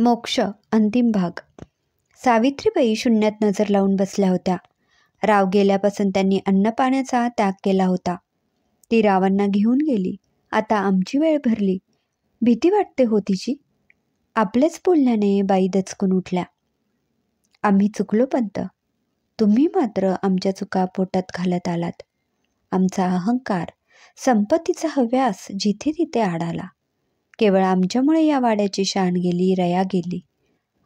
मोक्ष अंतिम भाग. सावित्रीबाई शून्यात नजर लावून बसल्या होत्या. राव गेल्यापासून त्यांनी अन्नपाण्याचा त्याग केला होता. ती रावांना घेऊन गेली. आता आमची वेळ भरली. भीती वाटते हो तिची. आपल्याच बोलण्याने बाई दचकून उठल्या. आम्ही चुकलो पंत. तुम्ही मात्र आमच्या चुका पोटात घालत आलात. आमचा अहंकार, संपत्तीचा हव्यास जिथे तिथे आडाला. केवळ आमच्यामुळे या वाड्याची शान गेली, रया गेली.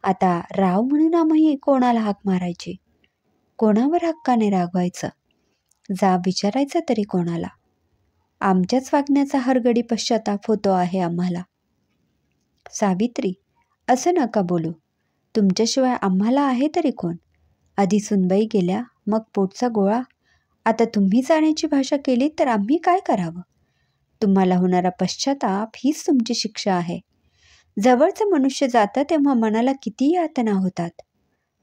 आता राव म्हणून आम्ही कोणाला हाक मारायची? कोणावर हक्काने रागवायचं? जा विचारायचं तरी कोणाला? आमच्याच वागण्याचा हरगडी पश्चाताप होतो आहे आम्हाला. सावित्री, असं नका बोलू. तुमच्याशिवाय आम्हाला आहे तरी कोण? आधी सुनबाई गेल्या, मग पोटचा गोळा. आता तुम्ही जाण्याची भाषा केली तर आम्ही काय करावं? तुम्हाला होणारा पश्चाताप हीच तुमची शिक्षा आहे. जवळचं मनुष्य जातं तेव्हा मनाला किती यातना होतात.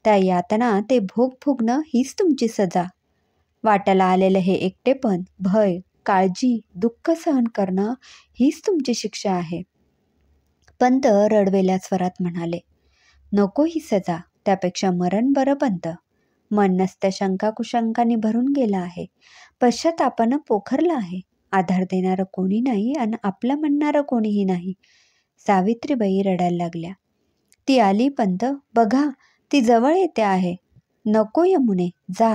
त्या यातना ते भोग भोगणं हीच तुमची सजा. वाट्याला आलेलं हे एकटेपण, भय, काळजी, दुःख सहन करणं हीच तुमची शिक्षा आहे. पंत रडवेल्या स्वरात म्हणाले, नको ही सजा. त्यापेक्षा मरण बरं पंत. मन नसत्या शंका कुशंकांनी भरून गेलं आहे. पश्चातापानं पोखरलं आहे. आधार देणारं कोणी नाही आणि आपलं म्हणणारं कोणीही नाही. सावित्रीबाई रडायला लागल्या. ती आली पंत, बघा ती जवळ येते आहे. नको यमुने, जा.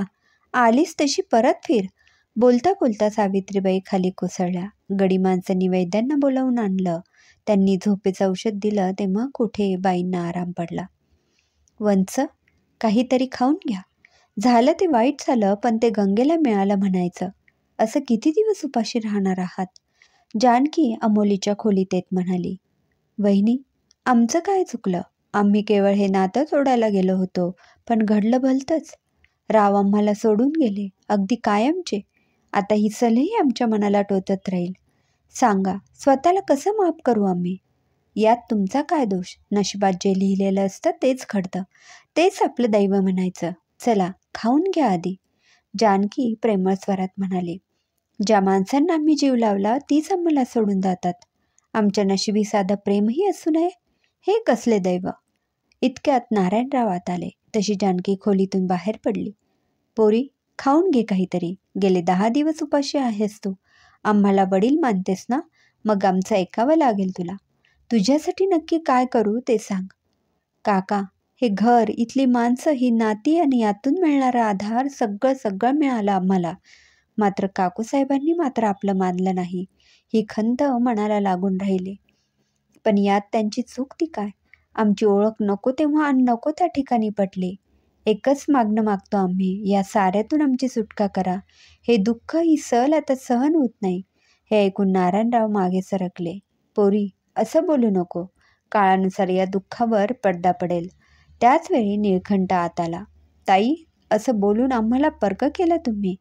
आलीस तशी परत फिर. बोलता बोलता सावित्रीबाई खाली कोसळल्या. गडी माणसांनी वैद्यांना बोलावून आणलं. त्यांनी झोपेचं औषध दिलं तेव्हा कुठे बाईंना आराम पडला. वंच, काहीतरी खाऊन घ्या. झालं ते वाईट झालं, पण ते गंगेला मिळालं म्हणायचं. असं किती दिवस उपाशी राहणार आहात? जानकी अमोलीच्या खोलीत येत म्हणाली, वहिनी, आमचं काय चुकलं? आम्ही केवळ हे नातं तोडायला गेलो होतो, पण घडलं भलतंच. राव आम्हाला सोडून गेले, अगदी कायमचे. आता ही सलही आमच्या मनाला टोचत राहील. सांगा, स्वतःला कसं माफ करू आम्ही? यात तुमचा काय दोष? नशिबात जे लिहिलेलं असतं तेच घडतं. तेच आपलं दैव म्हणायचं. चला, खाऊन घ्या आधी. जानकी प्रेमळ स्वरात म्हणाली, ज्या माणसांना आम्ही जीव लावला तीच आम्हाला सोडून जातात. आमच्या नशिबी साधं प्रेमही असू नये. हे कसले दैव? इतक्यात नारायणराव आत आले. तशी जानकी खोलीतून बाहेर पडली. पोरी, खाऊन घे काहीतरी. गेले 10 दिवस उपाशी आहेस तू. आम्हाला वडील मानतेस ना? मग आमचं ऐकावं लागेल तुला. तुझ्यासाठी नक्की काय करू ते सांग. काका, हे घर, इथली माणसं, ही नाती आणि यातून मिळणारा आधार सगळं मिळालं आम्हाला. मात्र काकूसाहेबांनी मात्र आपलं मानलं नाही. ही खंत मनाला लागून राहिली. पण यात त्यांची चूक ती काय? आमची ओळख नको तेव्हा आणि नको त्या ठिकाणी पटली. एकच मागणं मागतो आम्ही, या साऱ्यातून आमची सुटका करा. हे दुःख, ही सल आता सहन होत नाही. हे ऐकून नारायणराव मागे सरकले. पोरी, असं बोलू नको. काळानुसार या दुःखावर पडदा पडेल. त्याच वेळी निळकंठ आत आला. ताई, असं बोलून आम्हाला पर्क केलं तुम्ही.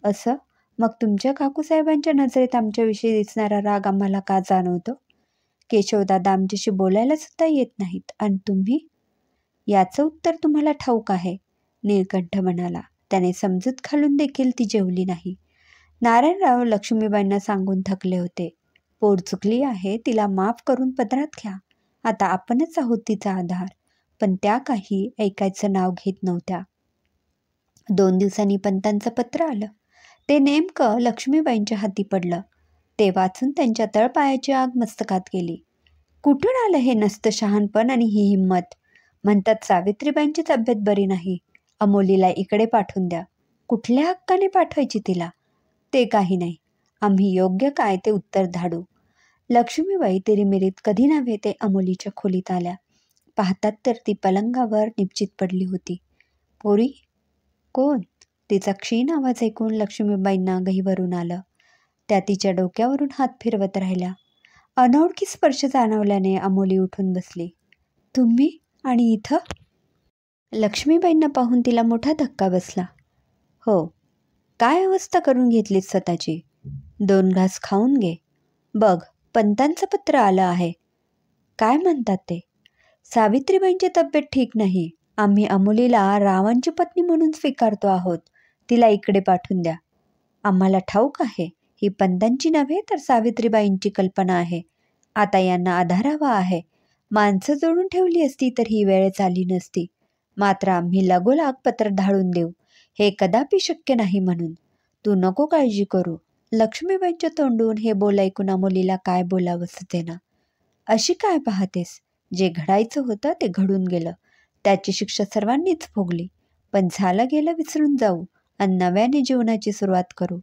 असं? मग तुमच्या काकूसाहेबांच्या नजरेत आमच्याविषयी दिसणारा राग आम्हाला का जाणवतो? केशवदादा आमच्याशी बोलायला सुद्धा येत नाहीत, आणि तुम्ही? याचं उत्तर तुम्हाला ठाऊक आहे, निळकंठ म्हणाला. त्याने समजूत घालून देखील ती जेवली नाही. नारायणराव लक्ष्मीबाईंना सांगून थकले होते. पोर चुकली आहे, तिला माफ करून पदरात घ्या. आता आपणच आहोत तिचा आधार. पण त्या काही ऐकायचं नाव घेत नव्हत्या. 2 दिवसांनी पंतांचं पत्र आलं. ते नेमकं लक्ष्मीबाईंच्या हाती पडलं. ते वाचून त्यांच्या तळपायाची आग मस्तकात गेली. कुठून आलं हे नसतं शहाणपण आणि ही हिंमत? म्हणतात सावित्रीबाईंची तब्येत बरी नाही. अमोलीला इकडे पाठवून द्या. कुठल्या हक्काने पाठवायची तिला? ते काही नाही. आम्ही योग्य काय ते उत्तर धाडू. लक्ष्मीबाई तिरीमिरीत कधी नव्हे ते अमोलीच्या खोलीत आल्या. पाहतात तर ती पलंगावर निपचित पडली होती. पोरी, कोण? तिचा क्षीण आवाज ऐकून लक्ष्मीबाईंना गहिवरून आलं. त्या तिच्या डोक्यावरून हात फिरवत राहिल्या. अनोळखी स्पर्श जाणवल्याने अमोली उठून बसली. तुम्ही आणि इथं? लक्ष्मीबाईंना पाहून तिला मोठा धक्का बसला. हो, काय अवस्था करून घेतलीस स्वतःची? 2 घास खाऊन घे. बघ, पंतांचं पत्र आलं आहे. काय म्हणतात ते? सावित्रीबाईंची तब्येत ठीक नाही. आम्ही अमोलीला रावांची पत्नी म्हणून स्वीकारतो आहोत. तिला इकडे पाठवून द्या. आम्हाला ठाऊक आहे, ही पंतांची नव्हे तर सावित्रीबाईंची कल्पना आहे. आता यांना आधार हवा आहे. माणसं जोडून ठेवली असती तर ही वेळच आली नसती. मात्र आम्ही लगोलाग पत्र धाडून देऊ हे कदापि शक्य नाही म्हणून. तू नको काळजी करू. लक्ष्मीबाईंच्या तोंडून हे बोल ऐकून अमोलीला काय बोलावं सुचेना. अशी काय पाहतेस? जे घडायचं होतं ते घडून गेलं. त्याची शिक्षा सर्वांनीच भोगली. पण झालं गेलं विसरून जाऊ आणि नव्याने जीवनाची सुरुवात करू.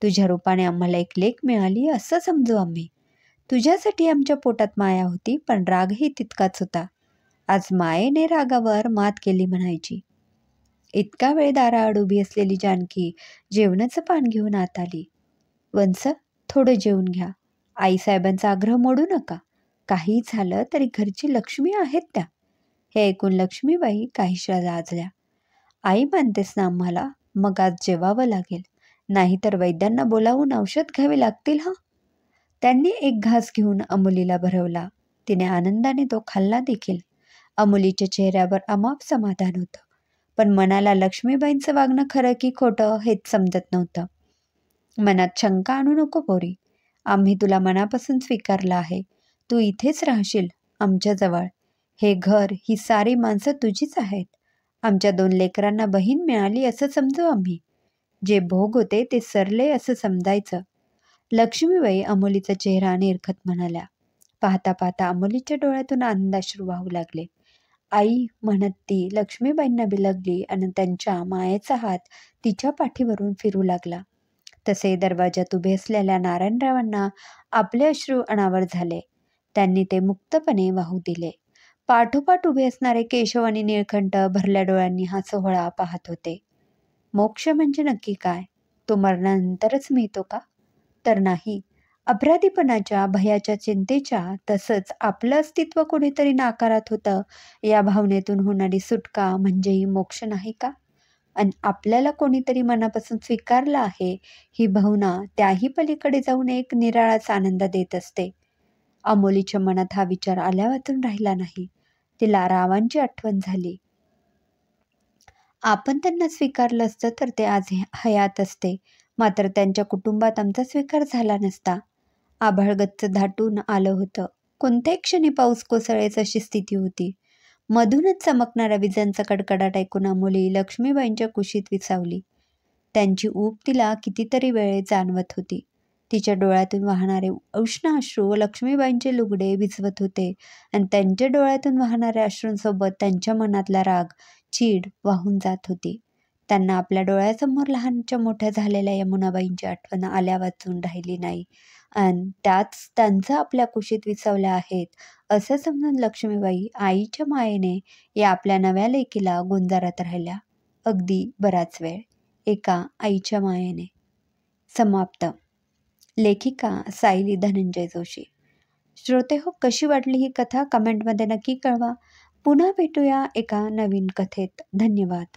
तुझ्या रूपाने आम्हाला एक लेक मिळाली असं समजू आम्ही. तुझ्यासाठी आमच्या पोटात माया होती, पण रागही तितकाच होता. आज मायेने रागावर मात केली म्हणायची. इतका वेळ दाराआड उभी असलेली जानकी जेवणाचं पान घेऊन आत आली. वंस, थोडं जेवून घ्या. आईसाहेबांचा आग्रह मोडू नका. काही झालं तरी घरची लक्ष्मी आहेत त्या. हे ऐकून लक्ष्मीबाई काहीशा लाजल्या. आई मानतेस ना आम्हाला? मग आज जेवावं लागेल. नाहीतर वैद्यांना बोलावून औषध घ्यावे लागतील हा. त्यांनी एक घास घेऊन अमोलीला भरवला. तिने आनंदाने तो खाल्ला देखील. अमोलीच्या चेहऱ्यावर अमाप समाधान होतं. पण मनाला लक्ष्मीबाईंचं वागणं खरं की खोटं हेच समजत नव्हतं. मनात शंका आणू नको पोरी. आम्ही तुला मनापासून स्वीकारलं आहे. तू इथेच राहशील आमच्याजवळ. हे घर, ही सारी माणसं तुझीच आहेत. आमच्या 2 लेकरांना बहीण मिळाली असं समजू आम्ही. जे भोग होते ते सरले असं समजायचं. लक्ष्मीबाई अमोलीचा चेहरा निरखत म्हणाल्या. पाहता पाहता अमोलीच्या डोळ्यातून आनंदाश्रू वाहू लागले. आई म्हणत ती लक्ष्मीबाईंना बिलगली आणि त्यांच्या मायेचा हात तिच्या पाठीवरून फिरू लागला. तसे दरवाजात उभे असलेल्या नारायणरावांना आपले अश्रू अनावर झाले. त्यांनी ते मुक्तपणे वाहू दिले. पाठोपाठ उभे असणारे केशव आणि निळकंठ भरल्या डोळ्यांनी हा सोहळा पाहत होते. मोक्ष म्हणजे नक्की काय? तो मरणानंतरच मिळतो का? तर नाही. अपराधीपणाच्या, भयाच्या, चिंतेच्या, तसंच आपलं अस्तित्व कोणीतरी नाकारत होतं या भावनेतून होणारी सुटका म्हणजेही मोक्ष नाही का? आणि आपल्याला कोणीतरी मनापासून स्वीकारलं आहे ही भावना त्याही पलीकडे जाऊन एक निराळाच आनंद देत असते. अमोलीच्या मनात हा विचार आल्यावाचून राहिला नाही. तिला रावांची आठवण झाली. आपण त्यांना स्वीकारलं असतं तर ते आज हयात असते. मात्र त्यांच्या कुटुंबात आमचा स्वीकार झाला नसता. आभाळ गच्च दाटून आलं होतं. कोणत्याही क्षणी पाऊस कोसळेल अशी स्थिती होती. मधूनच चमकणाऱ्या विजांचा कडकडाट ऐकून अमोली लक्ष्मीबाईंच्या कुशीत विसावली. त्यांची ऊब तिला कितीतरी वेळे जाणवत होती. तिच्या डोळ्यातून वाहणारे उष्ण अश्रू लक्ष्मीबाईंचे लुगडे भिजवत होते आणि त्यांच्या डोळ्यातून वाहणाऱ्या अश्रूंसोबत त्यांच्या मनातला राग, चीड वाहून जात होती. त्यांना आपल्या डोळ्यासमोर लहानच्या मोठ्या झालेल्या यमुनाबाईंची आठवण आल्यावाचून राहिली नाही आणि त्याच त्यांचं आपल्या कुशीत विसावल्या आहेत असं समजून लक्ष्मीबाई आईच्या मायेने या आपल्या नव्या लेकीला गुंजारत राहिल्या. अगदी बराच वेळ एका आईच्या मायेने. समाप्त. लेखिका सायली धनंजय जोशी. श्रोते हो, कशी वाटली ही कथा कमेंटमध्ये नक्की कळवा. पुन्हा भेटूया एका नवीन कथेत. धन्यवाद.